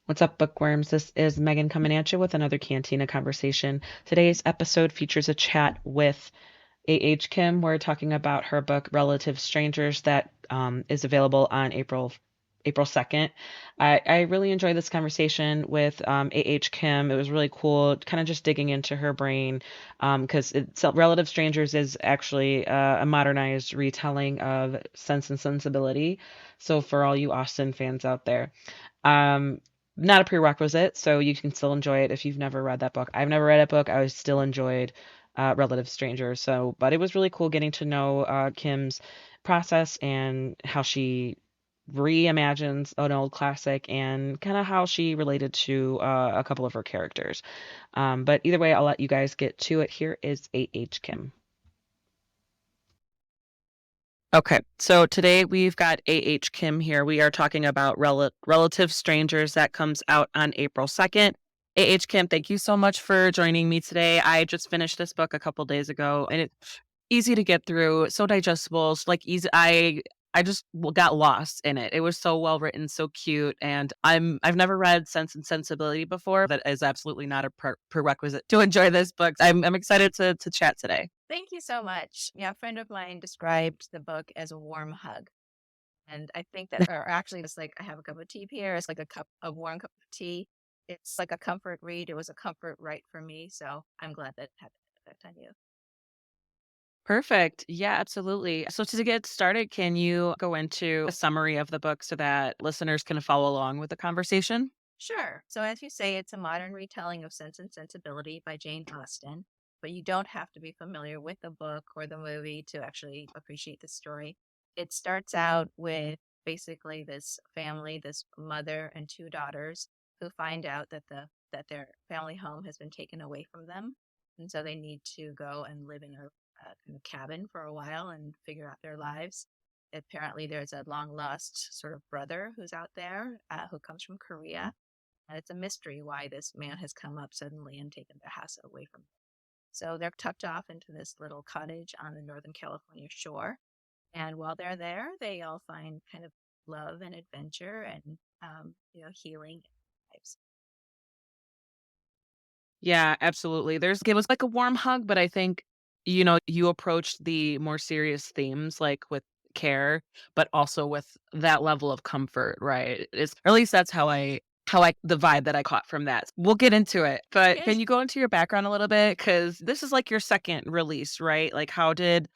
What's up, bookworms? This is Megan coming at you with another Cantina Conversation. Today's episode features a chat with A.H. Kim. We're talking about her book Relative Strangers that is available on April 2nd. I really enjoyed this conversation with A.H. Kim. It was really cool, kind of just digging into her brain because Relative Strangers is actually a modernized retelling of Sense and Sensibility. So for all you Austen fans out there. Um, Not a prerequisite, so you can still enjoy it if you've never read that book. I've never read that book. I still enjoyed Relative Strangers. So, but it was really cool getting to know Kim's process and how she reimagines an old classic and kind of how she related to a couple of her characters. But either way, I'll let you guys get to it. Here is A.H. Kim. Okay, so today we've got A.H. Kim here. We are talking about Relative Strangers that comes out on April 2nd. A.H. Kim, thank you so much for joining me today. I just finished this book a couple days ago and it's easy to get through, so digestible, it's like easy. I just got lost in it. It was so well written, so cute, and I've never read Sense and Sensibility before. That is absolutely not a prerequisite to enjoy this book. I'm excited to chat today. Thank you so much. Yeah, a friend of mine described the book as a warm hug. And I think that, or actually, it's like I have a cup of tea here. It's like a warm cup of tea. It's like a comfort read. It was a comfort write for me. So I'm glad that it had that effect on you. Perfect. Yeah, absolutely. So to get started, can you go into a summary of the book so that listeners can follow along with the conversation? Sure. So as you say, it's a modern retelling of Sense and Sensibility by Jane Austen. But you don't have to be familiar with the book or the movie to actually appreciate the story. It starts out with basically this family, this mother and two daughters, who find out that their family home has been taken away from them, and so they need to go and live in a kind of cabin for a while and figure out their lives. Apparently, there's a long lost sort of brother who's out there who comes from Korea, and it's a mystery why this man has come up suddenly and taken their house away from them. So they're tucked off into this little cottage on the Northern California shore. And while they're there, they all find kind of love and adventure and, healing lives. Yeah, absolutely. It was like a warm hug, but I think, you approached the more serious themes like with care, but also with that level of comfort, right? It's or at least that's how I the vibe that I caught from that. We'll get into it. But Yes. can you go into your background a little bit? Because this is like your second release, right? Like how did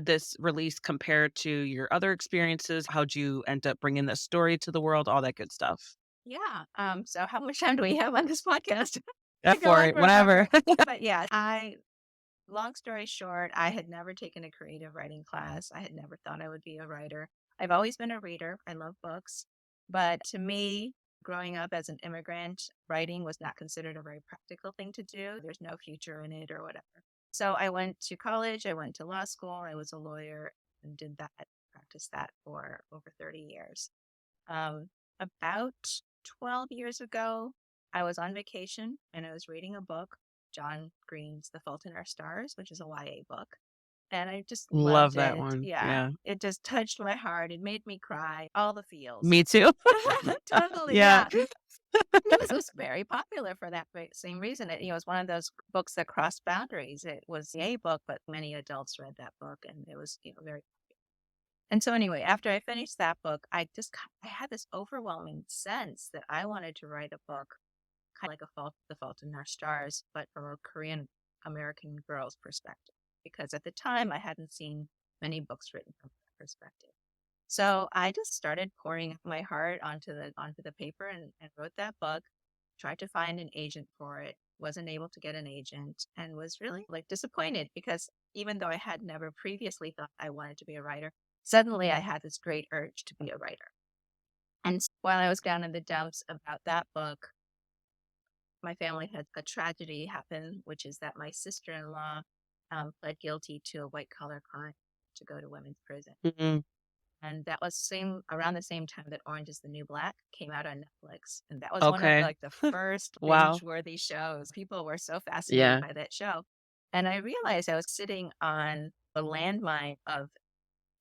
this release compare to your other experiences? How'd you end up bringing this story to the world? All that good stuff. Yeah. So how much time do we have on this podcast? Yeah, To go for on it, forever. whenever. But yeah, long story short, I had never taken a creative writing class. I had never thought I would be a writer. I've always been a reader. I love books. But to me, growing up as an immigrant, writing was not considered a very practical thing to do. There's no future in it or whatever. So I went to college, I went to law school, I was a lawyer and did that, practiced that for over 30 years. About 12 years ago, I was on vacation and I was reading a book, John Green's The Fault in Our Stars, which is a YA book. And I just Love loved that it. one. Yeah. Yeah. It just touched my heart. It made me cry, all the feels. Me too. Totally. Yeah. Yeah. It was very popular for that same reason. It was one of those books that crossed boundaries. It was a book, but many adults read that book and it was, very. And so anyway, after I finished that book, I had this overwhelming sense that I wanted to write a book kind of like The Fault in Our Stars, but from a Korean American girl's perspective. Because at the time I hadn't seen many books written from that perspective. So I just started pouring my heart onto the paper and wrote that book, tried to find an agent for it, wasn't able to get an agent, and was really like disappointed because even though I had never previously thought I wanted to be a writer, suddenly I had this great urge to be a writer. And while I was down in the dumps about that book, my family had a tragedy happen, which is that my sister-in-law pled guilty to a white collar crime to go to women's prison. Mhm. And that was same around the same time that Orange is the New Black came out on Netflix. And that was one of Okay. like the first Wow. binge-worthy shows. People were so fascinated Yeah. by that show. And I realized I was sitting on the landmine of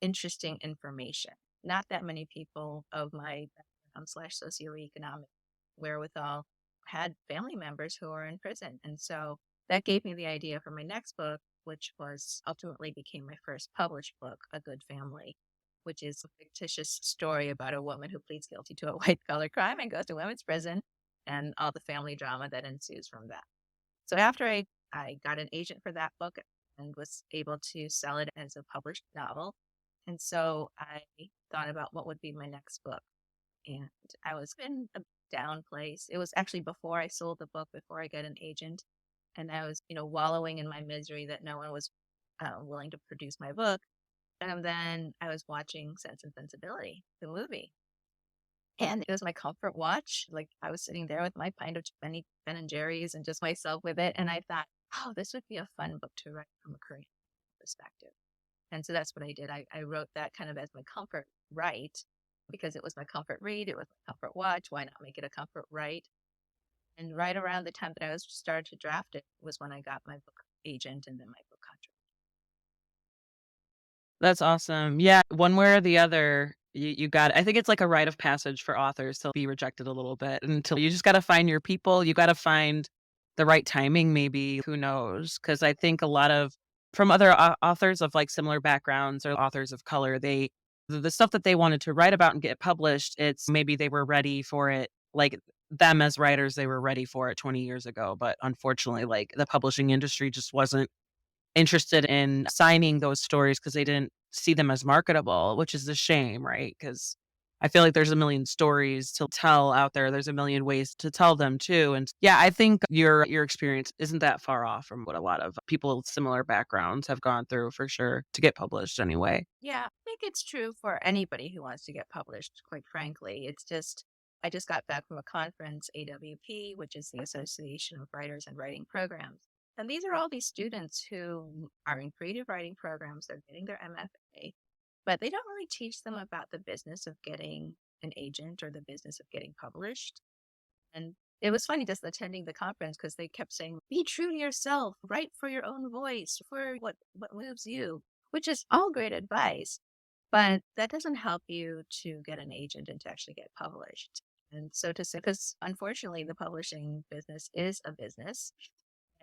interesting information. Not that many people of my background slash socioeconomic wherewithal had family members who were in prison. And so that gave me the idea for my next book, which was ultimately became my first published book, A Good Family, which is a fictitious story about a woman who pleads guilty to a white collar crime and goes to women's prison and all the family drama that ensues from that. So after I got an agent for that book and was able to sell it as a published novel. And so I thought about what would be my next book. And I was in a down place. It was actually before I sold the book, before I got an agent. And I was, wallowing in my misery that no one was willing to produce my book. And then I was watching Sense and Sensibility, the movie. And it was my comfort watch. Like I was sitting there with my pint of Ben and Jerry's and just myself with it. And I thought, oh, this would be a fun book to write from a Korean perspective. And so that's what I did. I wrote that kind of as my comfort write because it was my comfort read. It was my comfort watch. Why not make it a comfort write? And right around the time that I was started to draft it was when I got my book agent and then my book contract. That's awesome. Yeah, one way or the other, you got I think it's like a rite of passage for authors to be rejected a little bit until you just gotta find your people, you gotta find the right timing maybe, who knows? Because I think a lot of from other authors of, like, similar backgrounds or authors of color, the stuff that they wanted to write about and get published, it's maybe they were ready for it, like, them as writers, they were ready for it 20 years ago, but unfortunately, like, the publishing industry just wasn't interested in signing those stories because they didn't see them as marketable, which is a shame, right? Because I feel like there's a million stories to tell out there. There's a million ways to tell them too. And yeah, I think your experience isn't that far off from what a lot of people with similar backgrounds have gone through for sure to get published anyway. Yeah, I think it's true for anybody who wants to get published, quite frankly. It's just, I just got back from a conference, AWP, which is the Association of Writers and Writing Programs. And these are all these students who are in creative writing programs. They're getting their MFA, but they don't really teach them about the business of getting an agent or the business of getting published. And it was funny just attending the conference because they kept saying, be true to yourself, write for your own voice, for what moves you, which is all great advice. But that doesn't help you to get an agent and to actually get published. And so to say, because unfortunately, the publishing business is a business.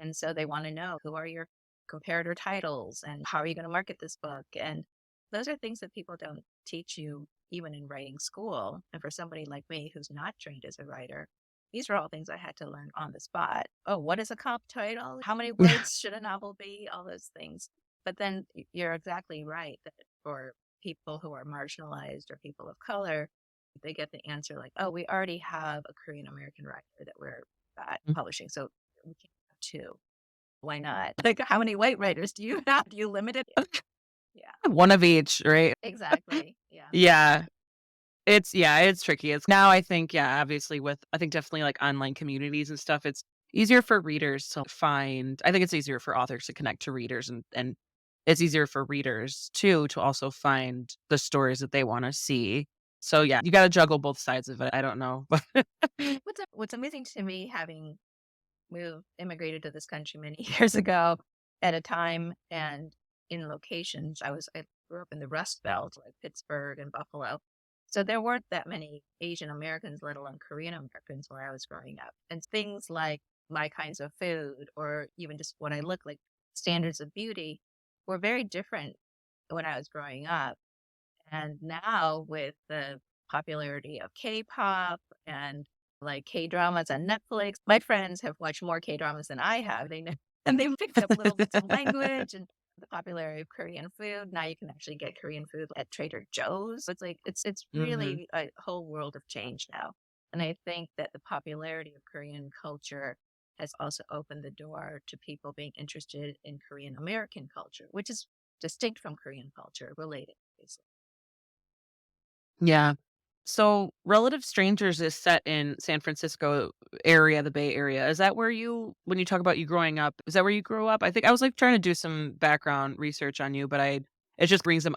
And so they want to know who are your comparator titles and how are you going to market this book? And those are things that people don't teach you even in writing school. And for somebody like me who's not trained as a writer, these are all things I had to learn on the spot. Oh, what is a comp title? How many words should a novel be? All those things. But then you're exactly right that for people who are marginalized or people of color, they get the answer like, oh, we already have a Korean American writer that we're publishing. So we can't have two. Why not? Like, how many white writers do you have? Do you limit it? Yeah, One of each, right? exactly. Yeah. Yeah. It's tricky. It's now I think, yeah, obviously with I think definitely like online communities and stuff, it's easier for readers to find I think it's easier for authors to connect to readers and it's easier for readers too to also find the stories that they want to see. So yeah, you got to juggle both sides of it. I don't know. What's amazing to me, having immigrated to this country many years ago at a time and in locations. I grew up in the Rust Belt, like Pittsburgh and Buffalo. So there weren't that many Asian Americans, let alone Korean Americans, where I was growing up. And things like my kinds of food or even just what I look like, standards of beauty were very different when I was growing up. And now with the popularity of K-pop and like K-dramas on Netflix, my friends have watched more K-dramas than I have. They know, and they've picked up little bits of language and the popularity of Korean food. Now you can actually get Korean food at Trader Joe's. It's like it's Mhm. really a whole world of change now. And I think that the popularity of Korean culture has also opened the door to people being interested in Korean American culture, which is distinct from Korean culture, related, obviously. Yeah. So, Relative Strangers is set in San Francisco area, the Bay Area. Is that where when you talk about you growing up, is that where you grew up? I think I was like trying to do some background research on you, but it just brings them.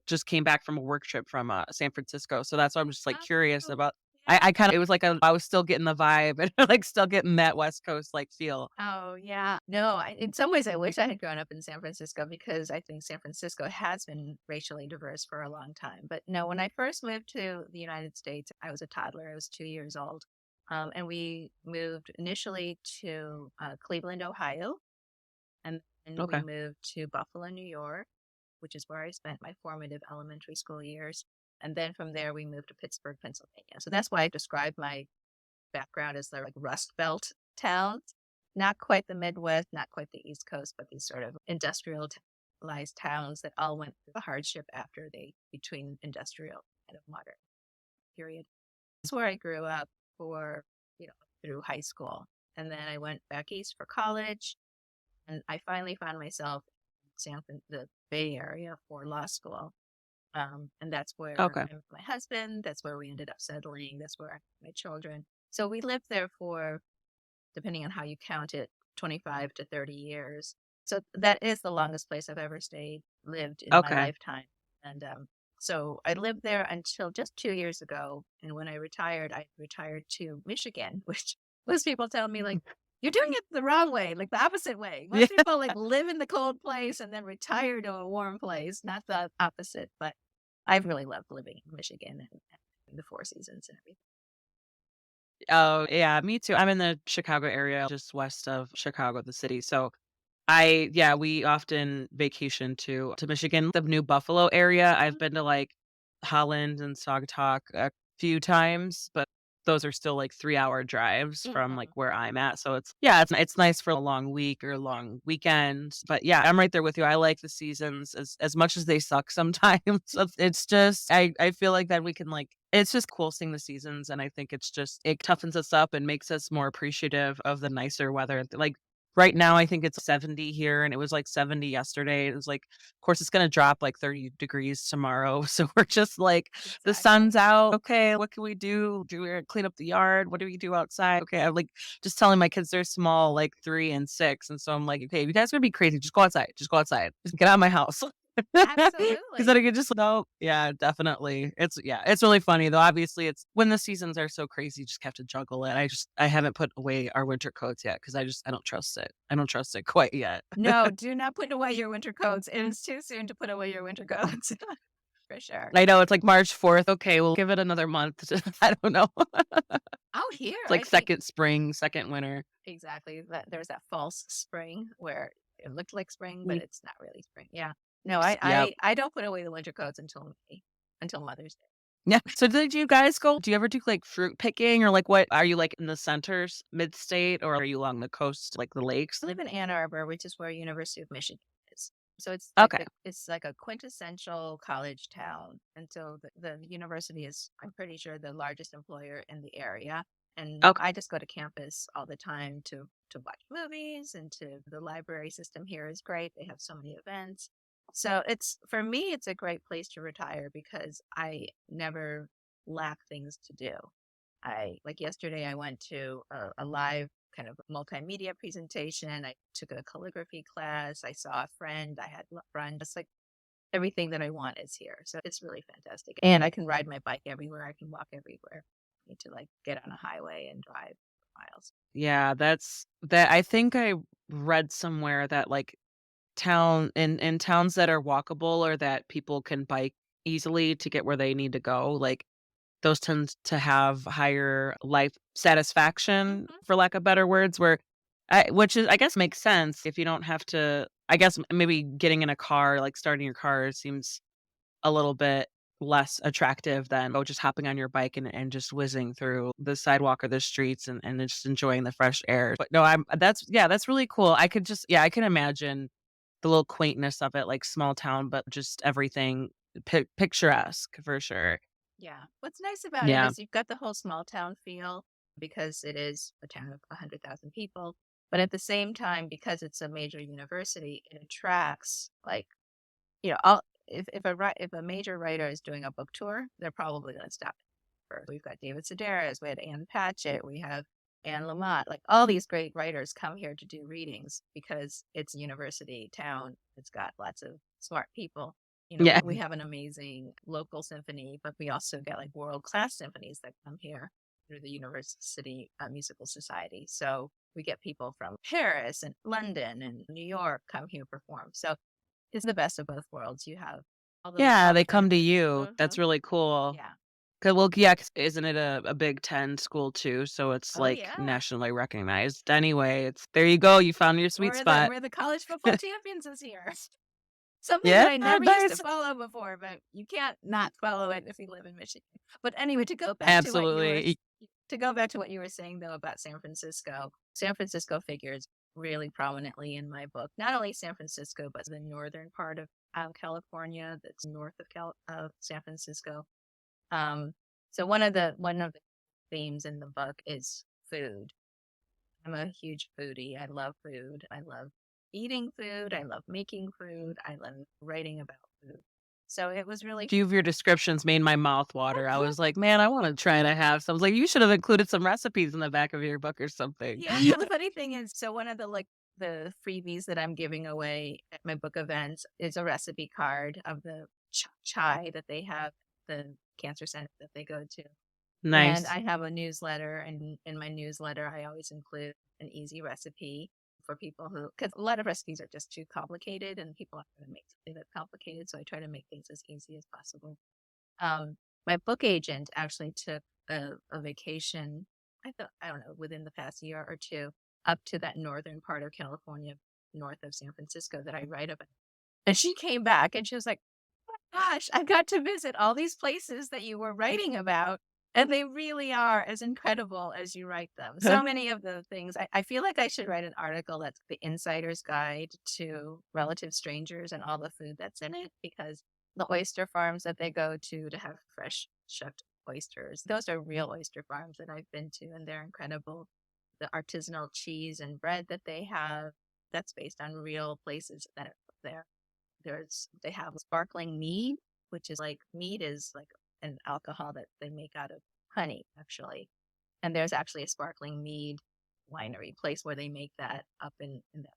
Just came back from a work trip from San Francisco, so that's why I'm just like curious Oh, about. yeah. I kind of it was like I was still getting the vibe and like still getting that West Coast like feel. Oh, yeah. No, in some ways, I wish I had grown up in San Francisco because I think San Francisco has been racially diverse for a long time. But no, when I first moved to the United States, I was a toddler. I was 2 years old. And we moved initially to Cleveland, Ohio, and then we Okay. moved to Buffalo, New York, which is where I spent my formative elementary school years. And then from there, we moved to Pittsburgh, Pennsylvania. So that's why I describe my background as the like Rust Belt towns. Not quite the Midwest, not quite the East Coast, but these sort of industrialized towns that all went through the hardship after the between industrial and a modern period. That's where I grew up for, through high school. And then I went back east for college, and I finally found myself in the Bay Area for law school. And that's where Okay. I met my husband. That's where we ended up settling. That's where I had my children. So we lived there for, depending on how you count it, 25 to 30 years. So that is the longest place I've ever lived in my Okay. lifetime. And so I lived there until just 2 years ago. And when I retired to Michigan, which most people tell me, like, you're doing it the wrong way, like the opposite way. Yeah. Most people like live in the cold place and then retire to a warm place, not the opposite. But I've really loved living in Michigan and the Four Seasons and everything. Oh, yeah, me too. I'm in the Chicago area, just west of Chicago, the city. So yeah, we often vacation to Michigan, the New Buffalo area. I've Mhm. been to, like, Holland and Saugatuck a few times, but those are still, like, 3-hour drives from, like, Mhm. where I'm at, so yeah, it's nice for a long week or a long weekend, but yeah, I'm right there with you. I like the seasons as much as they suck sometimes. It's just I feel like that we can, like it's just cool seeing the seasons, and I think it's just it toughens us up and makes us more appreciative of the nicer weather. Like, right now, I think it's 70 here, and it was, like, 70 yesterday. It was, like of course, it's gonna drop, like, 30 degrees tomorrow, so we're just like, "The sun's Exactly. out. Okay, what can we do? Do we clean up the yard? What do we do outside?" Okay, I'm, like, just telling my kids they're small, like, 3 and 6, and so I'm like, "Okay, you guys are gonna be crazy, just go outside. Just go outside. Just get out of my house." 'Cause then I Absolutely. could just no, yeah, definitely. It's really funny though. Obviously, it's when the seasons are so crazy, you just have to juggle it. I haven't put away our winter coats yet because I don't trust it. I don't trust it quite yet. No, do not put away your winter coats. It is too soon to put away your winter coats, for sure. I know it's like March 4th. Okay, we'll give it another month. I don't know. Out here, It's I like think 2nd spring, 2nd winter. exactly that there's that false spring where it looked like spring, but Ye it's not really spring. Yeah. No, I Yep. I, I don't put away the winter coats until May, until Mother's Day. Yeah. So did you guys go do you ever do, like, fruit picking or, like, what are you, like, in the centers, mid-state, or are you along the coast, like, the lakes? I live in Ann Arbor, which is where University of Michigan is. So Okay. it's like a quintessential college town. And so the university is, I'm pretty sure, the largest employer in the area. And Okay. I just go to campus all the time to watch movies, and to the library system here is great. They have so many events. So it's for me, it's a great place to retire because I never lack things to do. I like yesterday I went to a live kind of multimedia presentation. I took a calligraphy class. I saw a friend. I had fun. Just like everything that I want is here. So it's really fantastic. And I can ride my bike everywhere. I can walk everywhere. I need to like get on a highway and drive miles. Yeah, that I think I read somewhere that, like, in towns that are walkable or that people can bike easily to get where they need to go, like, those tend to have higher life satisfaction, Hmm. for lack of better words, which is I guess makes sense if you don't have to I guess maybe getting in a car, like, starting your car seems a little bit less attractive than, just hopping on your bike and just whizzing through the sidewalk or the streets and just enjoying the fresh air. But no, that's really cool. I could just yeah, I can imagine the little quaintness of it, like small town, but just everything picturesque for sure. Yeah. What's nice about it Yeah. is you've got the whole small town feel because it is a town of 100,000 people. But at the same time, because it's a major university, it attracts like, all if a major writer is doing a book tour, they're probably going to stop first. We've got David Sedaris, we had Anne Patchett, we have Anne Lamott. Like all these great writers come here to do readings because it's a university town. It's got lots of smart people. Yeah. We have an amazing local symphony, but we also get like world class symphonies that come here through the University Musical Society. So we get people from Paris and London and New York come here perform. So it's the best of both worlds. You have Yeah, all the they come to benefits. you. That's really cool. Yeah. Well, yeah, 'cause isn't it a Big Ten school too? So it's, Oh, like, yeah. nationally recognized. Anyway, it's there you go, you found your sweet spot. We're the college football champions this year. Something that Yeah, I never used to nice. follow before, but you can't not follow it if you live in Michigan. But anyway, Absolutely. to go back to what you were saying though about San Francisco. San Francisco figures really prominently in my book. Not only San Francisco, but the northern part of California that's north of San Francisco. Um, so one of the themes in the book is food. I'm a huge foodie. I love food. I love eating food. I love making food. I love writing about food. So it was really Few of your descriptions made my mouth water. I was like, "Man, I wanna try to have some." I was like, "You should have included some recipes in the back of your book or something." yeah. The funny thing is, so one of the freebies that I'm giving away at my book events is a recipe card of the chai that they have, the cancer center that they go to. And Nice. I have a newsletter, and in my newsletter, I always include an easy recipe for people who, because a lot of recipes are just too complicated and people aren't going to make something that's complicated. So I try to make things as easy as possible. My book agent actually took a vacation, I don't know, within the past year or two, up to that northern part of California, north of San Francisco that I write about. And she came back and she was like, gosh, I got to visit all these places that you were writing about, and they really are as incredible as you write them. So many of the things, I feel like I should write an article that's the insider's guide to relative strangers and all the food that's in it, because the oyster farms that they go to have fresh shucked oysters, those are real oyster farms that I've been to, and they're incredible. The artisanal cheese and bread that they have, that's based on real places that are there. They have sparkling mead, which is like mead is like an alcohol that they make out of honey, actually. And there's actually a sparkling mead winery place where they make that up in that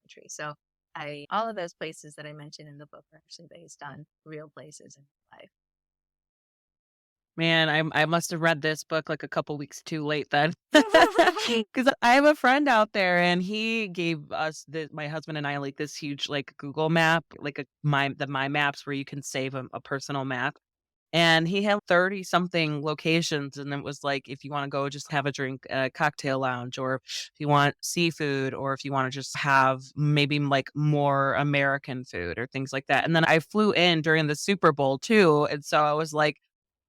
country. So I all of those places that I mentioned in the book are actually based on real places in life. Man, I must have read this book, like, a couple weeks too late then. 'Cause I have a friend out there, and he gave us my husband and I, like, this huge, like, Google map, like, My Maps where you can save a personal map, and he had 30 something locations, and it was like, if you wanna go just have a drink, cocktail lounge, or if you want seafood, or if you wanna just have maybe, like, more American food or things like that, and then I flew in during the Super Bowl too, and so I was like,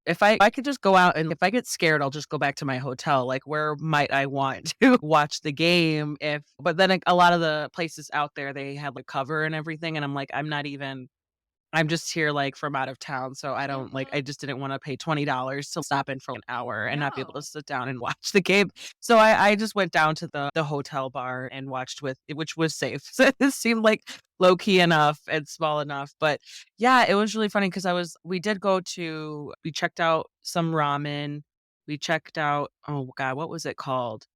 if I could just go out, and if I get scared, I'll just go back to my hotel, like, where might I want to watch the game if but then, like, a lot of the places out there, they have, like, cover and everything, and I'm like, I'm just here, like, from out of town, so I don't like, I Mhm. just didn't wanna pay $20 to stop in for an hour and not be able to No. sit down and watch the game. So I just went down to the hotel bar and watched with which was safe. So it seemed like low key enough and small enough, but yeah, it was really funny because we checked out some ramen, we checked out oh god, what was it called?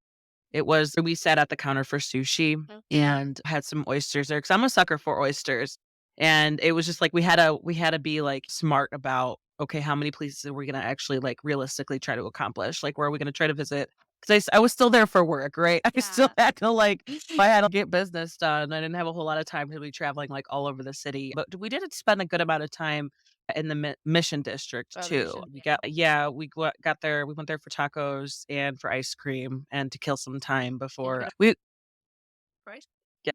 It was we sat at the counter for sushi Mhm. and had some oysters there because 'cause I'm a sucker for oysters, and it was just like we had to be, like, smart about, "Okay, how many places are we gonna actually, like, realistically try to accomplish? Like, where are we gonna try to visit?" 'Cause I was still there for work, right? I still Yeah. had to, like I had to get business done. I didn't have a whole lot of time to be traveling, like, all over the city, but we did spend a good amount of time in the Mission District Oh, the too. mission. We Yeah. got yeah, we got there we went there for tacos and for ice cream and to kill some time before Incredible we price.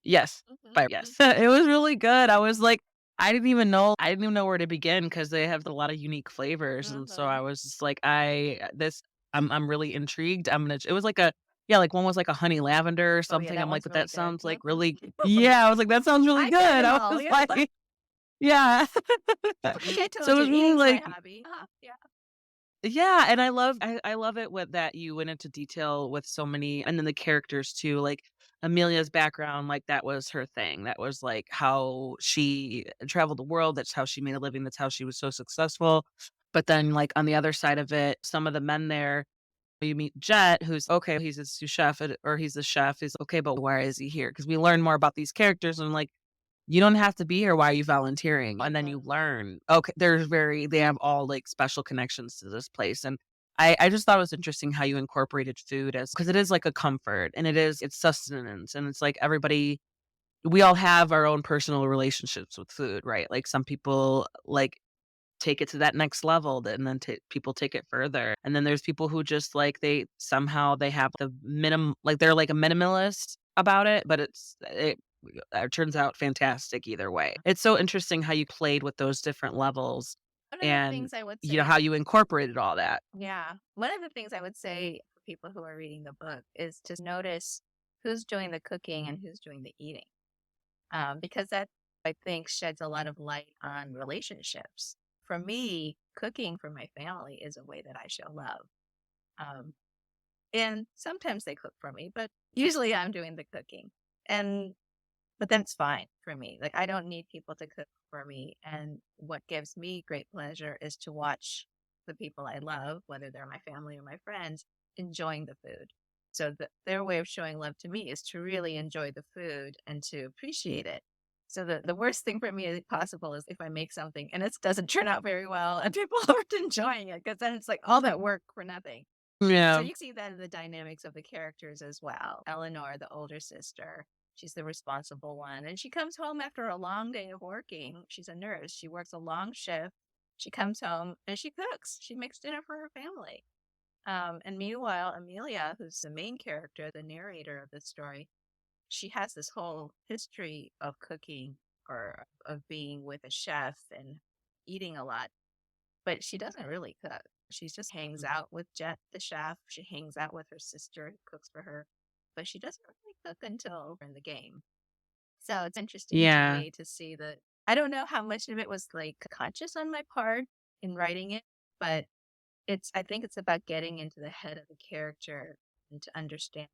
yes, Mhm. but yes, it was really good. I was like, I didn't even know where to begin because they have a lot of unique flavors, and so I Mhm. was just like, I'm really intrigued. It was like a yeah, like one was like a honey lavender or Oh, yeah, something. that I'm like, one's but really that good. sounds like Mhm. really yeah, I was like, that sounds really I tried good. them I all, was yeah. like, yeah. Like I So told it you, was really eating's my like hobby. Yeah. yeah, and I love it with that you went into detail with so many and then the characters too, like Amelia's background, like that was her thing. That was like how she traveled the world, that's how she made a living, that's how she was so successful. But then like on the other side of it, some of the men there, you meet Jet, who's okay, he's a sous chef or he's a chef, is okay, but why is he here? Because we learn more about these characters and like you don't have to be here. Why are you volunteering? And then you Mhm. learn, okay, they have all like special connections to this place. And I just thought it was interesting how you incorporated food as because it is like a comfort and it's sustenance. And it's like we all have our own personal relationships with food, right? Like some people like take it to that next level, and then people take it further. And then there's people who just like they have the like they're like a minimalist about it, but it turns out fantastic either way. It's so interesting how you played with those different levels One of the and things I would you know say, how you incorporated all that. yeah, one of the things I would say for people who are reading the book is to notice who's doing the cooking and who's doing the eating. Because that, I think, sheds a lot of light on relationships. For me, cooking for my family is a way that I show love. Um, and sometimes they cook for me, but usually I'm doing the cooking. And but that's fine for me. Like, I don't need people to cook for me. And what gives me great pleasure is to watch the people I love, whether they're my family or my friends, enjoying the food. So their way of showing love to me is to really enjoy the food and to appreciate it. So the worst thing for me possible is if I make something and it doesn't turn out very well and people aren't enjoying it, because then it's like all that work for nothing. So Yeah. you see that in the dynamics of the characters as well. Eleanor, the older sister, she's the responsible one. And she comes home after a long day of working. She's a nurse. She works a long shift. She comes home and she cooks. She makes dinner for her family. And meanwhile, Amelia, who's the main character, the narrator of the story, she has this whole history of cooking or of being with a chef and eating a lot, but she doesn't really cook. She just hangs out with Jet, the chef. She hangs out with her sister who cooks for her, but she doesn't really cook until we're in the game. So it's interesting to Yeah. me to see that. I don't know how much of it was like conscious on my part in writing it, but I think it's about getting into the head of the character and to understand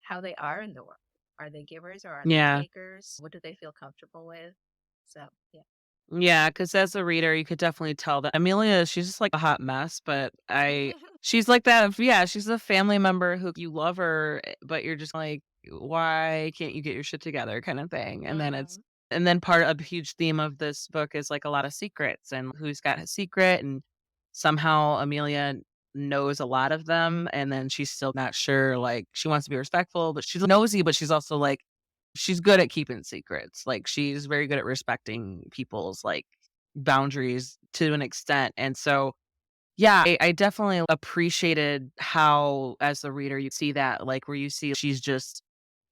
how they are in the world. Are they givers or are they Yeah. takers? What do they feel comfortable with? So, yeah. Yeah, because as a reader, you could definitely tell that Amelia, she's just like a hot mess, but she's like that. Yeah, she's a family member who you love her, but you're just like, why can't you get your shit together, kind of thing. Hmm. And then part of a huge theme of this book is like a lot of secrets and who's got a secret, and somehow Amelia knows a lot of them, and then she's still not sure. Like she wants to be respectful, but she's nosy, but she's also like she's good at keeping secrets. Like, she's very good at respecting people's, like, boundaries to an extent, and so, yeah, I definitely appreciated how, as the reader, you see that, like, where you see she's just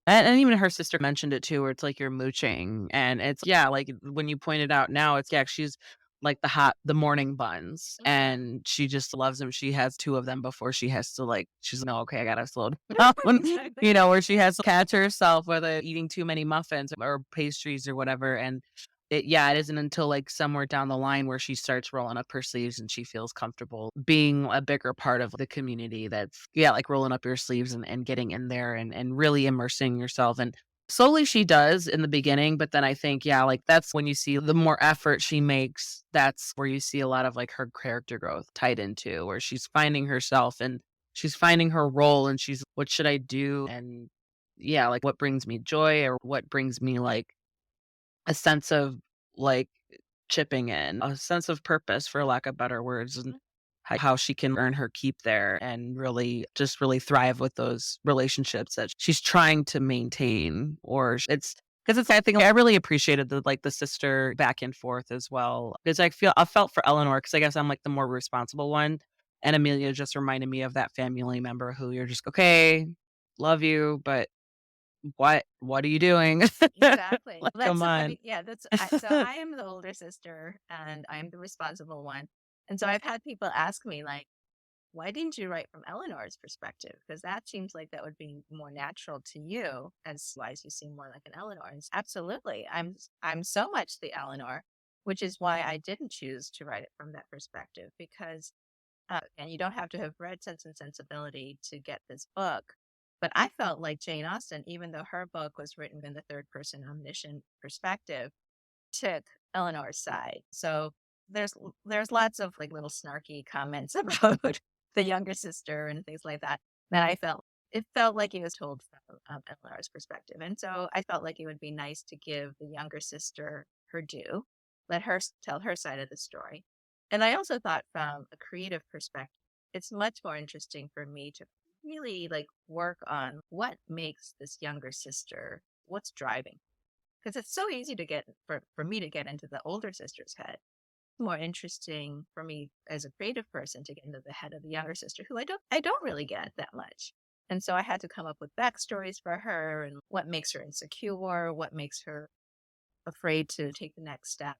and even her sister mentioned it too, where it's like you're mooching, and it's yeah, like, when you pointed out now, it's yeah, she's like the morning buns, Yeah. and she just loves them. She has 2 of them before she has to, like she's, "No, okay, I gotta slow down," Exactly. where she has to catch herself whether eating too many muffins or pastries or whatever, and it isn't until, like, somewhere down the line where she starts rolling up her sleeves and she feels comfortable being a bigger part of the community that's yeah, like, rolling up your sleeves and getting in there and really immersing yourself, and slowly she does in the beginning, but then I think, yeah, like, that's when you see the more effort she makes, that's where you see a lot of, like, her character growth tied into, where she's finding herself and she's finding her role and she's, "What should I do?" And, yeah, like, what brings me joy or what brings me, like, a sense of, like, chipping in, a sense of purpose, for lack of better words, and how she can earn her keep there and really just really thrive with those relationships that she's trying to maintain, or it's because it's I think I really appreciated the sister back and forth as well, because I felt for Eleanor because I guess I'm, like, the more responsible one, and Amelia just reminded me of that family member who you're just, "Okay, love you, but what are you doing?" Exactly. Like, That's come the on. funny, yeah, so I am the older sister and I'm the responsible one. And so I've had people ask me like, why didn't you write from Eleanor's perspective? Because that seems like that would be more natural to you, as wise you seem more like an Eleanor. And absolutely. I'm so much the Eleanor, which is why I didn't choose to write it from that perspective because and you don't have to have read Sense and Sensibility to get this book. But I felt like Jane Austen, even though her book was written in the third person omniscient perspective, took Eleanor's side. So there's lots of like little snarky comments about the younger sister and things like that that I felt it felt like it was told from Eleanor's perspective, and so I felt like it would be nice to give the younger sister her due, let her tell her side of the story, and I also thought from a creative perspective, it's much more interesting for me to really like work on what makes this younger sister, what's driving because it's so easy to get for me to get into the older sister's head. more interesting for me as a creative person to get into the head of the younger sister who I don't really get that much. And so I had to come up with backstories for her and what makes her insecure, what makes her afraid to take the next step.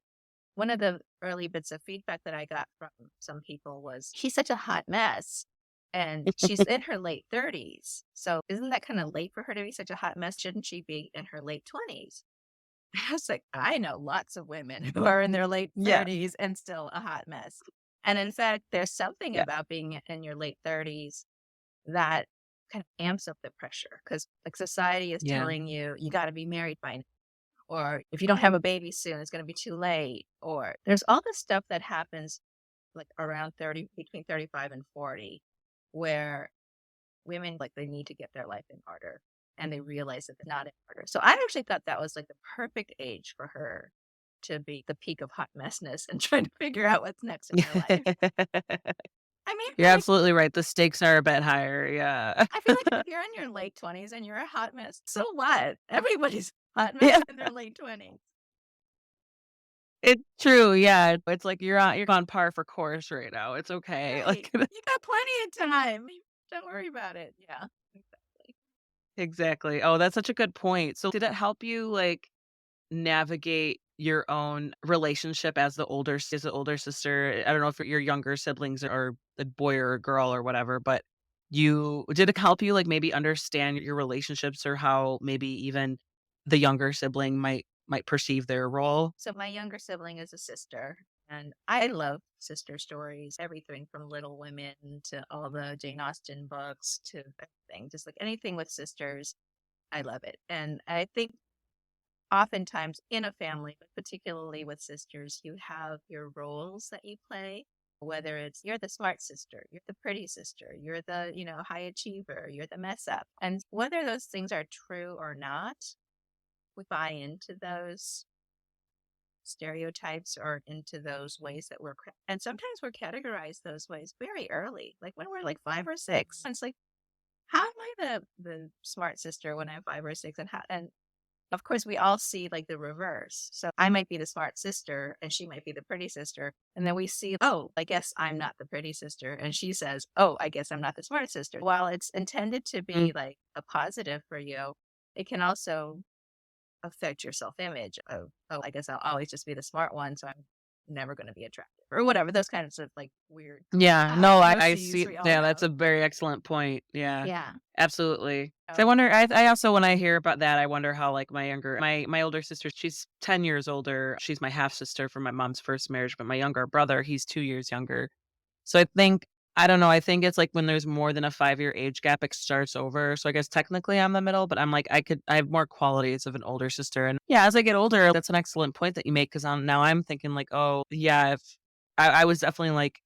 One of the early bits of feedback that I got from some people was, "She's such a hot mess." And she's in her late 30s. So isn't that kind of late for her to be such a hot mess? Shouldn't she be in her late 20s? I was like, I know lots of women who are in their late Yeah. 30s and still a hot mess. And in fact, there's something Yeah. about being in your late 30s that kind of amps up the pressure because like society is Yeah. telling you you got to be married by now, or if you don't have a baby soon, it's going to be too late. Or there's all this stuff that happens like around 30, between 35 and 40, where women like they need to get their life in order and they realize that they're not in order. So I actually thought that was like the perfect age for her to be the peak of hot messness and trying to figure out what's next in her life. I mean, I You're feel like absolutely right. The stakes are a bit higher. Yeah. I feel like if you're in your late 20s and you're a hot mess, so what? Everybody's a hot mess Yeah. in their late 20s. It's true. Yeah. It's like you're on par for course right now. It's okay. Right. Like You got plenty of time. Don't worry about it. Yeah. Exactly. exactly. Oh, that's such a good point. So did it help you like navigate your own relationship as the older sister? I don't know if your younger siblings are a boy or a girl or whatever, but you did it help you like maybe understand your relationships or how maybe even the younger sibling might perceive their role? So my younger sibling is a sister, and I love sister stories, everything from Little Women to all the Jane Austen books to everything, just like anything with sisters. I love it. And I think oftentimes in a family, but particularly with sisters, you have your roles that you play. Whether it's you're the smart sister, you're the pretty sister, you're the, high achiever, you're the mess up. And whether those things are true or not, we buy into those stereotypes or into those ways that and sometimes we're categorized those ways very early, like when we're like 5 or 6. And it's like, how am I the smart sister when I'm 5 or 6? And of course we all see like the reverse. So I might be the smart sister and she might be the pretty sister. And then we see, oh, I guess I'm not the pretty sister. And she says, oh, I guess I'm not the smart sister. While it's intended to Mm. be like a positive for you, it can also affect your self-image of, "Oh, I guess I'll always just be the smart one, so I'm never gonna be attractive," or whatever, those kinds of, like, weird Yeah, no, I diagnoses see. we all Yeah, that's have. a very excellent point. Yeah, Yeah. absolutely. So I Oh, wonder. I also when I hear about that, I wonder how like my older sister. She's 10 years older. She's my half sister from my mom's first marriage, but my younger brother, he's 2 years younger. So I think I don't know. I think it's like when there's more than a 5 year age gap, it starts over. So I guess technically I'm the middle, but I'm like I have more qualities of an older sister. And yeah, as I get older, that's an excellent point that you make because now I'm thinking like, oh yeah, if I was definitely like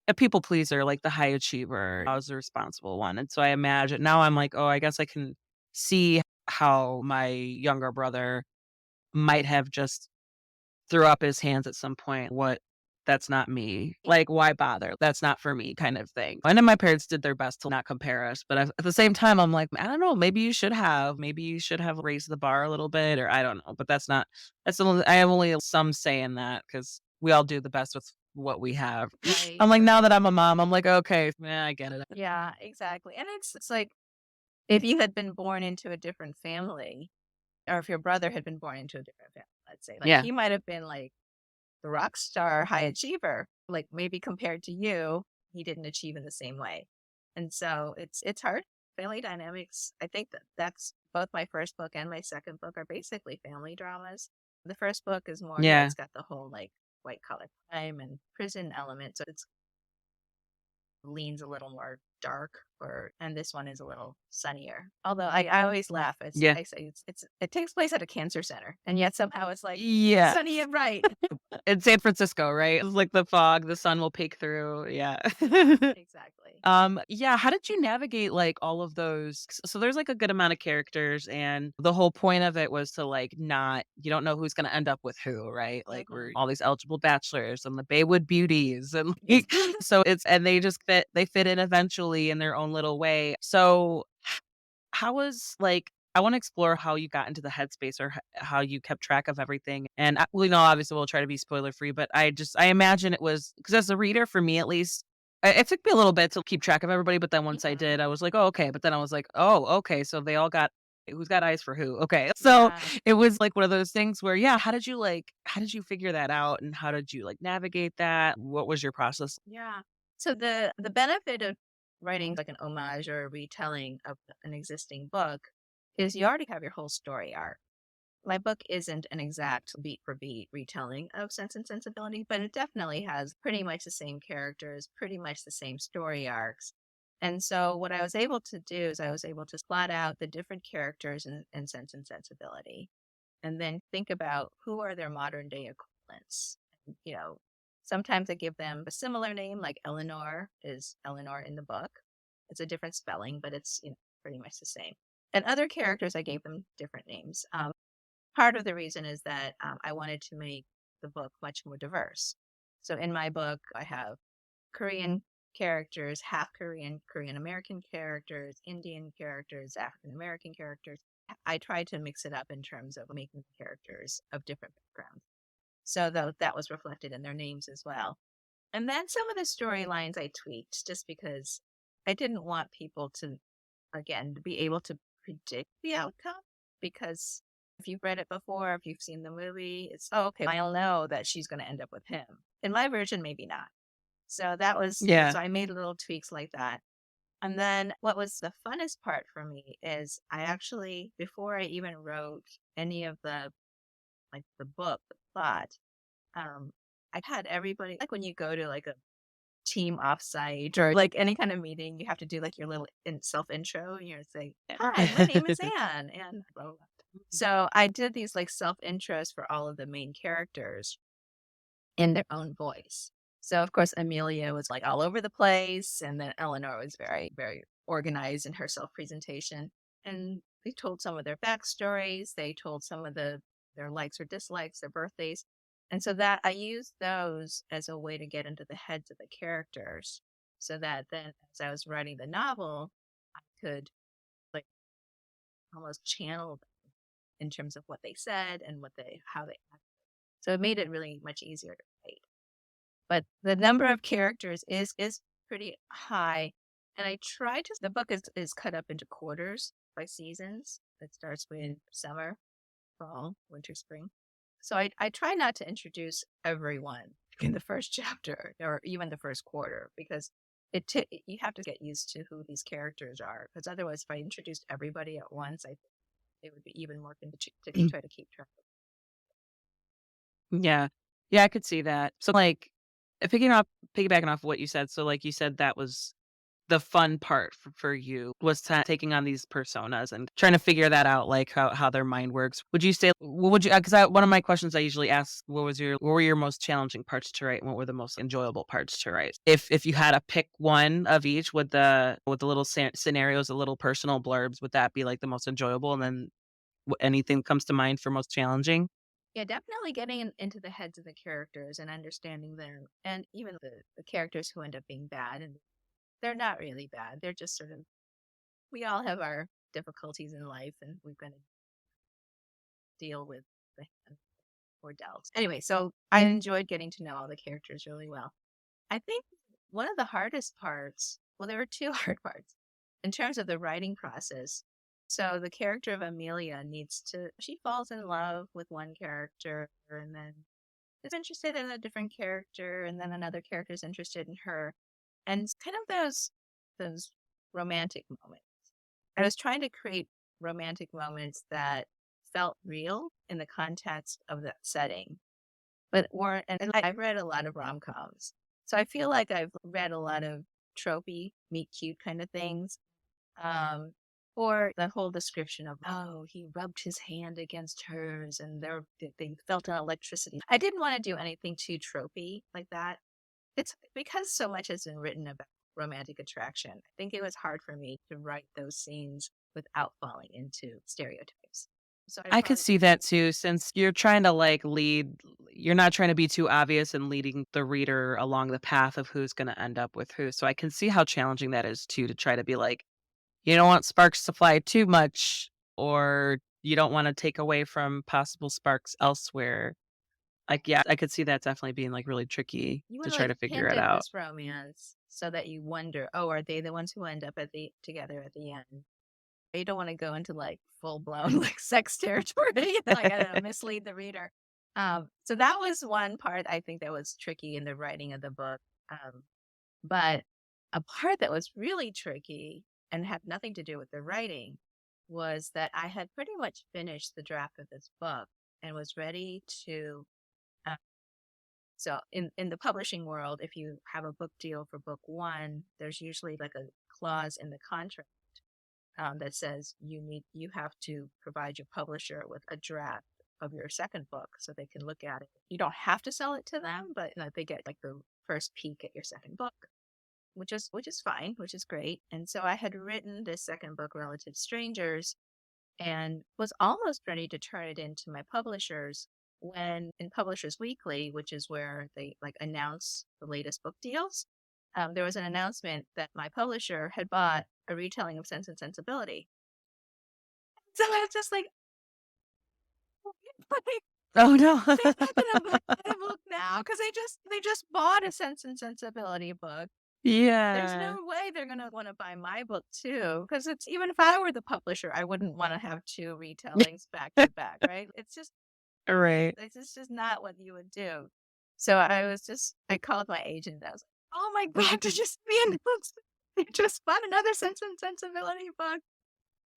a people pleaser, like the high achiever. I was the responsible one, and so I imagine now I'm like, "Oh, I guess I can see how my younger brother might have just threw up his hands at some point. What that's not me. Like, why bother? That's not for me kind of thing." And then my parents did their best to not compare us, but at the same time, I'm like, "I don't know, maybe you should have. Maybe you should have raised the bar a little bit," or I don't know, but that's only I have only some say in that because we all do the best with what we have. right, I'm like, now that right. I'm a mom, I'm like, "Okay, yeah, I get it." Yeah, exactly, and it's like, if you had been born into a different family, or if your brother had been born into a different family, let's say, like, Yeah. he might have been, like, the rock star high achiever, like, maybe compared to you, he didn't achieve in the same way. And so it's hard. Family dynamics, I think that's both my first book and my second book are basically family dramas. The first book is more, Yeah. it's got the whole like white collar crime and prison element. So it's leans a little more dark or and this one is a little sunnier. Although I always laugh. Yeah. I say it takes place at a cancer center and yet somehow it's like Yeah. sunny and bright. In San Francisco, right? It's like the fog, the sun will peek through. Yeah. Yeah, exactly. Yeah, how did you navigate, like, all of those so there's, like, a good amount of characters, and the whole point of it was to, like, not you don't know who's gonna end up with who, right? Like, we're Mhm. all these eligible bachelors and the Baywood beauties, and, Yes. like, so it's and they fit in eventually in their own little way. So, how was, like I want to explore how you got into the headspace or how you kept track of everything. And well, obviously we'll try to be spoiler free, but I imagine it was because as a reader, for me at least, it took me a little bit to keep track of everybody. But then once I Mhm. did, I was like, oh, okay. But then I was like, oh, okay. So they all got who's got eyes for who? Okay. So Yeah. it was like one of those things where, yeah, how did you figure that out? And how did you like navigate that? What was your process? Yeah. So the benefit of writing like an homage or a retelling of an existing book is you already have your whole story arc. My book isn't an exact beat for beat retelling of Sense and Sensibility, but it definitely has pretty much the same characters, pretty much the same story arcs. And so what I was able to do is I was able to plot out the different characters in Sense and Sensibility and then think about who are their modern day equivalents. You know, sometimes I give them a similar name, like Eleanor is Eleanor in the book. It's a different spelling, but it's pretty much the same. And other characters, I gave them different names. Part of the reason is that I wanted to make the book much more diverse. So in my book, I have Korean characters, half Korean, Korean American characters, Indian characters, African American characters. I tried to mix it up in terms of making characters of different backgrounds. So that was reflected in their names as well. And then some of the storylines I tweaked just because I didn't want people to, again, be able to predict the outcome because if you've read it before, if you've seen the movie, it's, oh, okay, I'll know that she's going to end up with him. In my version, maybe not. So Yeah. so I made little tweaks like that. And then what was the funnest part for me is I actually, before I even wrote any of the book, the plot, I had everybody, like when you go to like a team offsite or like any kind of meeting, you have to do like your little self intro. And you're say, "Hi, my name is Anne," and blah, blah, blah. So I did these like self intros for all of the main characters in their own voice. So of course Amelia was like all over the place, and then Eleanor was very, very organized in her self presentation. And they told some of their backstories. They told some of their likes or dislikes, their birthdays. And so that I used those as a way to get into the heads of the characters so that then as I was writing the novel, I could like almost channel them in terms of what they said and what they how they acted. So it made it really much easier to write. But the number of characters is pretty high. And I try to the book is cut up into quarters by seasons. It starts with summer, fall, winter, spring. So I try not to introduce everyone in the first chapter or even the first quarter because you have to get used to who these characters are because otherwise if I introduced everybody at once I think it would be even more to try to keep track of. Yeah. Yeah, I could see that. So, like, piggybacking off what you said, so, like, you said that was the fun part for you was taking on these personas and trying to figure that out, like, how their mind works. Would you say what would you 'cause one of my questions I usually ask, what were your most challenging parts to write, and what were the most enjoyable parts to write? If you had to pick one of each with the little scenarios, the little personal blurbs, would that be, like, the most enjoyable? And then anything comes to mind for most challenging? Yeah, definitely getting into the heads of the characters and understanding them, and even the characters who end up being bad, and they're not really bad. They're just sort of we all have our difficulties in life, and we've got to deal with the hand we're dealt. Anyway, so I enjoyed getting to know all the characters really well. I think one of the hardest parts, well, there were two hard parts in terms of the writing process. So the character of Amelia she falls in love with one character and then is interested in a different character, and then another character is interested in her. And it's kind of those romantic moments. I was trying to create romantic moments that felt real in the context of that setting, but weren't. And I've read a lot of rom coms, so I feel like I've read a lot of tropey, meet cute kind of things. Um, or the whole description of, oh, he rubbed his hand against hers and they felt an electricity. I didn't want to do anything too tropey like that. It's because so much has been written about romantic attraction. I think it was hard for me to write those scenes without falling into stereotypes. So I I could probably, see that too, since you're trying to like you're not trying to be too obvious and leading the reader along the path of who's going to end up with who. So I can see how challenging that is too to try to be like, you don't want sparks to fly too much, or you don't wanna take away from possible sparks elsewhere. Like, yeah, I could see that definitely being, like, really tricky You to want to try like to figure hint it at out. this romance so that you wonder, oh, are they the ones who end up at the together at the end? You don't want to go into like full blown like sex territory, like I don't know, mislead the reader. So that was one part I think that was tricky in the writing of the book. But a part that was really tricky and had nothing to do with the writing was that I had pretty much finished the draft of this book and was ready to. Uh, so in the publishing world, if you have a book deal for book one, there's usually like a clause in the contract that says you have to provide your publisher with a draft of your second book so they can look at it. You don't have to sell it to them, but they get like the first peek at your second book, which is fine, which is great. And so I had written this second book, Relative Strangers, and was almost ready to turn it into my publishers when in Publishers Weekly, which is where they like announce the latest book deals, there was an announcement that my publisher had bought a retelling of Sense and Sensibility. So I was just like Oh, no. they're not gonna buy the book now because they just bought a Sense and Sensibility book. There's Yeah. no way they're gonna want to buy my book too, because it's even if I were the publisher, I wouldn't want to have two retellings back to back, right? Right. It's just not what you would do. So I called my agent. I was like, "Oh my god, did you see the announcement? They just bought another Sense and Sensibility book."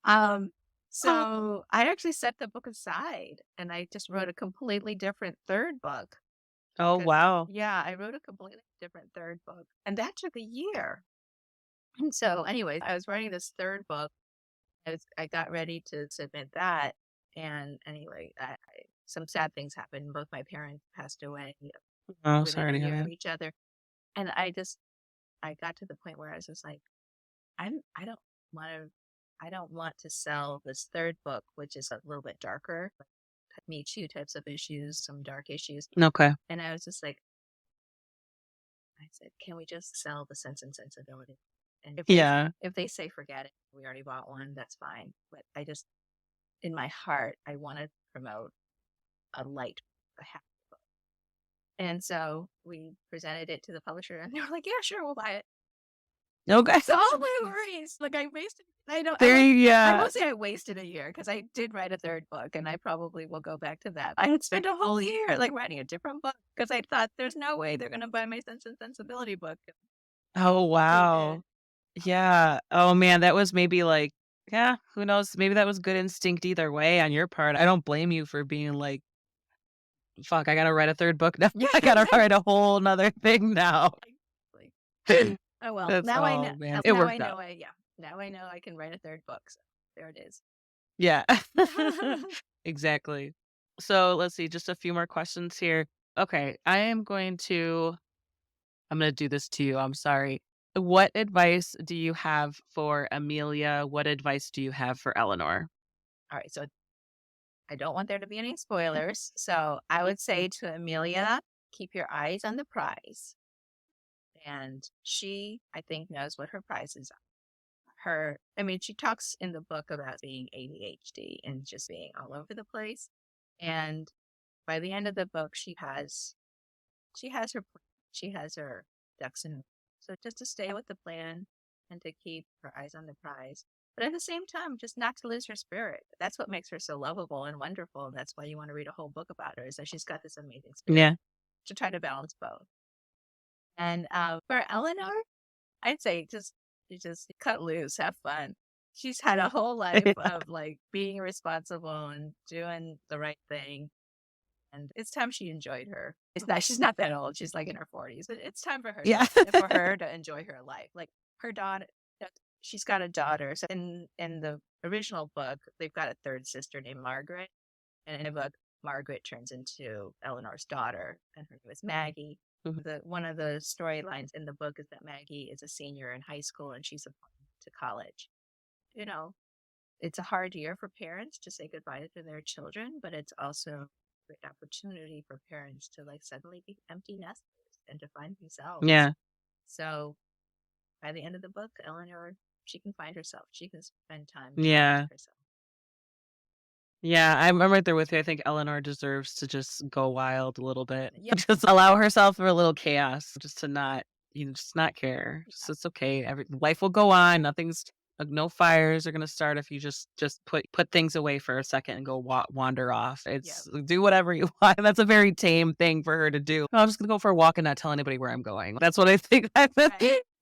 Um, Oh. so I actually set the book aside and I just wrote a completely different third book. Oh, Because wow. yeah, I wrote a completely different third book, and that took a year. And so, anyways, I was writing this third book. I got ready to submit that, and anyway, some sad things happened. Both my parents passed away Oh, within sorry a to hear year of that. each other, and I got to the point where I was just like, I don't want to. I don't want to sell this third book, which is a little bit darker, like Me Too types of issues, some dark issues. Okay. And I was just like, I said, "Can we just sell the Sense and Sensibility?" And Yeah. if they say forget it, we already bought one, that's fine. But I just in my heart, I want to promote a light, a happy book. And so we presented it to the publisher, and they were like, "Yeah, sure, we'll buy it." Okay. So all my worries, like I wasted. I don't. There I yeah. won't say I wasted a year because I did write a third book, and I probably will go back to that. I had spent a whole year like writing a different book because I thought there's no way they're going to buy my Sense and Sensibility book. Oh, They did. wow. Yeah. Oh, man, that was maybe, like yeah, who knows? Maybe that was good instinct either way on your part. I don't blame you for being like, "Fuck, I gotta write a 3rd book now. Yeah, I gotta write a whole 'nother thing now." exactly. Oh, well, That's oh, man, it now I worked know out. now I know I can write a 3rd book, so there it is. Yeah. Exactly. So, let's see, just a few more questions here. Okay, I'm gonna do this to you, I'm sorry. What advice do you have for Amelia? What advice do you have for Eleanor? Alright, so I don't want there to be any spoilers, so I would say to Amelia, keep your eyes on the prize, and she, I think, knows what her prize is. I mean, she talks in the book about being ADHD and just being all over the place, and by the end of the book, she has her plan. She has her ducks in a row. So just to stay with the plan and to keep her eyes on the prize. But at the same time, just not to lose her spirit. That's what makes her so lovable and wonderful. That's why you want to read a whole book about her, is that she's got this amazing spirit Yeah. to try to balance both. And for Eleanor, I'd say just cut loose, have fun. She's had a whole life of like being responsible and doing the right thing, and it's time she enjoyed her. It's not she's not that old. She's like in her 40s, but it's time for her Yeah. to enjoy her life. Like her daughter, she's got a daughter. So in the original book, they've got a third sister named Margaret, and in the book, Margaret turns into Eleanor's daughter, and her name is Maggie. Mhm. The one of the storylines in the book is that Maggie is a senior in high school and she's applying to college. You know, it's a hard year for parents to say goodbye to their children, but it's also a great opportunity for parents to like suddenly be empty nesters and to find themselves. Yeah. So by the end of the book, Eleanor, she can find herself. She can spend time trying to Yeah. find herself. Yeah, I'm right there with you. I think Eleanor deserves to just go wild a little bit. Yeah. Just allow herself for a little chaos, just to not, just not care. Just Yeah. it's okay. Life will go on. Nothing's no fires are gonna start if you just put things away for a second and go wander off. Yeah. It's do whatever you want. That's a very tame thing for her to do. I'm just gonna go for a walk and not tell anybody where I'm going. That's what I think. Right.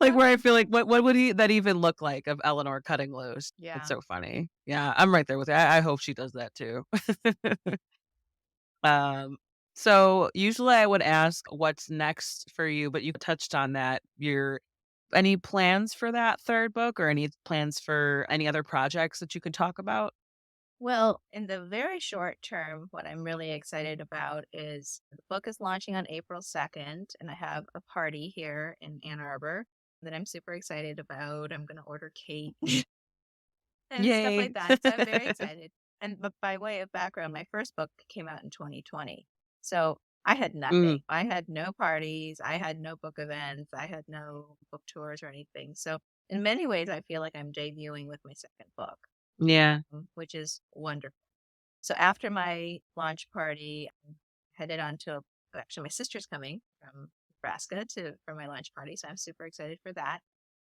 Like Oh, where I feel like what would that even look like of Eleanor cutting loose? It's yeah. so funny. Yeah, I'm right there with you. I hope she does that too. Um, so usually I would ask what's next for you, but you touched on that. Your any plans for that third book or any plans for any other projects that you could talk about? Well, in the very short term, what I'm really excited about is the book is launching on April 2nd, and I have a party here in Ann Arbor that I'm super excited about. I'm going to order cake and stuff like Yay. that. So I'm very excited. And but by way of background, my first book came out in 2020. So I had Mm, nothing. I had no parties. I had no book events. I had no book tours or anything. So in many ways, I feel like I'm debuting with my second book, yeah. which is wonderful. So after my launch party, I headed on to actually my sister's coming from Nebraska to for my launch party, so I'm super excited for that.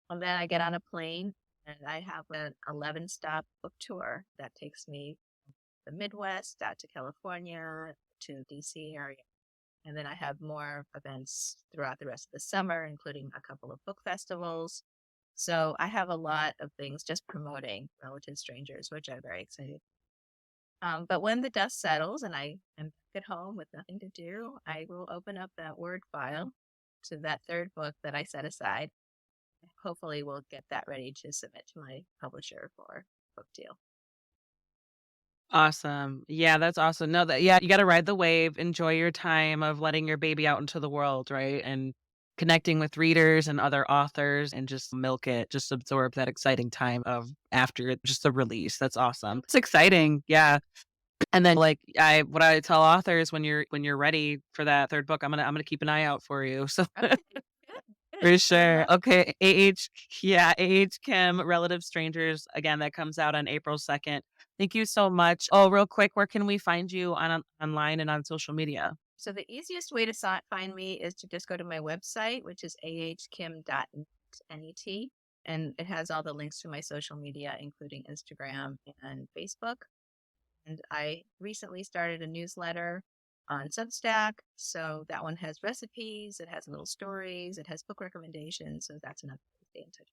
And then I get on a plane and I have an 11 stop book tour that takes me the Midwest out to California to DC area. And then I have more events throughout the rest of the summer, including a couple of book festivals. So I have a lot of things just promoting Relative Strangers, which I'm very excited. But when the dust settles and I am back at home with nothing to do, I will open up that Word file to that third book that I set aside. Hopefully, we'll get that ready to submit to my publisher for book deal. Awesome. Yeah, that's awesome. No, that yeah, you gotta ride the wave, enjoy your time of letting your baby out into the world, right? And connecting with readers and other authors and just milk it, just absorb that exciting time of after just the release. That's awesome. It's exciting. Yeah. And then like what I tell authors when you're ready for that third book, I'm gonna keep an eye out for you. So Okay, good, good. for Good sure. luck. Okay. AH Kim, Relative Strangers. Again, that comes out on April 2nd. Thank you so much. Oh, real quick, where can we find you online and on social media? So the easiest way to find me is to just go to my website, which is ahkim.net, and it has all the links to my social media, including Instagram and Facebook. And I recently started a newsletter on Substack. So that one has recipes, it has little stories, it has book recommendations. So that's another way to stay in touch.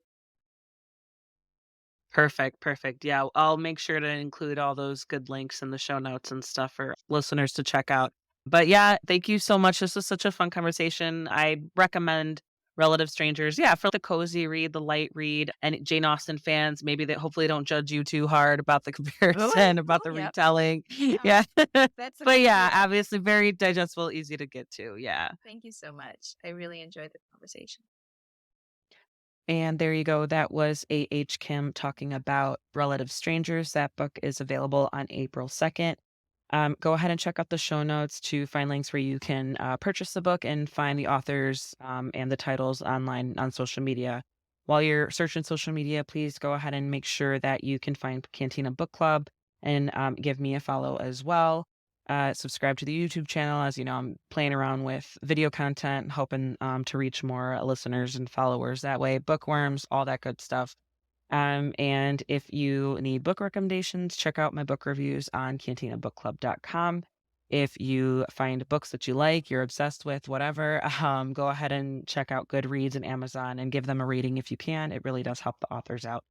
Perfect, perfect. Yeah, I'll make sure to include all those good links in the show notes and stuff for listeners to check out. But yeah, thank you so much. This was such a fun conversation. I recommend Relative Strangers. Yeah, for the cozy read, the light read, and Jane Austen fans, maybe they hopefully don't judge you too hard about the Oh, comparison, about oh, the yep. retelling. Yeah, Yeah. that's a But good yeah, idea. obviously very digestible, easy to get to. Yeah. Thank you so much. I really enjoyed the conversation. And there you go. That was A.H. Kim talking about Relative Strangers. That book is available on April 2nd. Go ahead and check out the show notes to find links where you can purchase the book and find the authors and the titles online on social media. While you're searching social media, please go ahead and make sure that you can find Cantina Book Club and give me a follow as well. Subscribe to the YouTube channel. As you know, I'm playing around with video content, hoping to reach more listeners and followers that way. Bookworms, all that good stuff. And if you need book recommendations, check out my book reviews on cantinabookclub.com. If you find books that you like, you're obsessed with, whatever, go ahead and check out Goodreads and Amazon and give them a rating if you can. It really does help the authors out.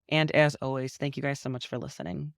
And as always, thank you guys so much for listening.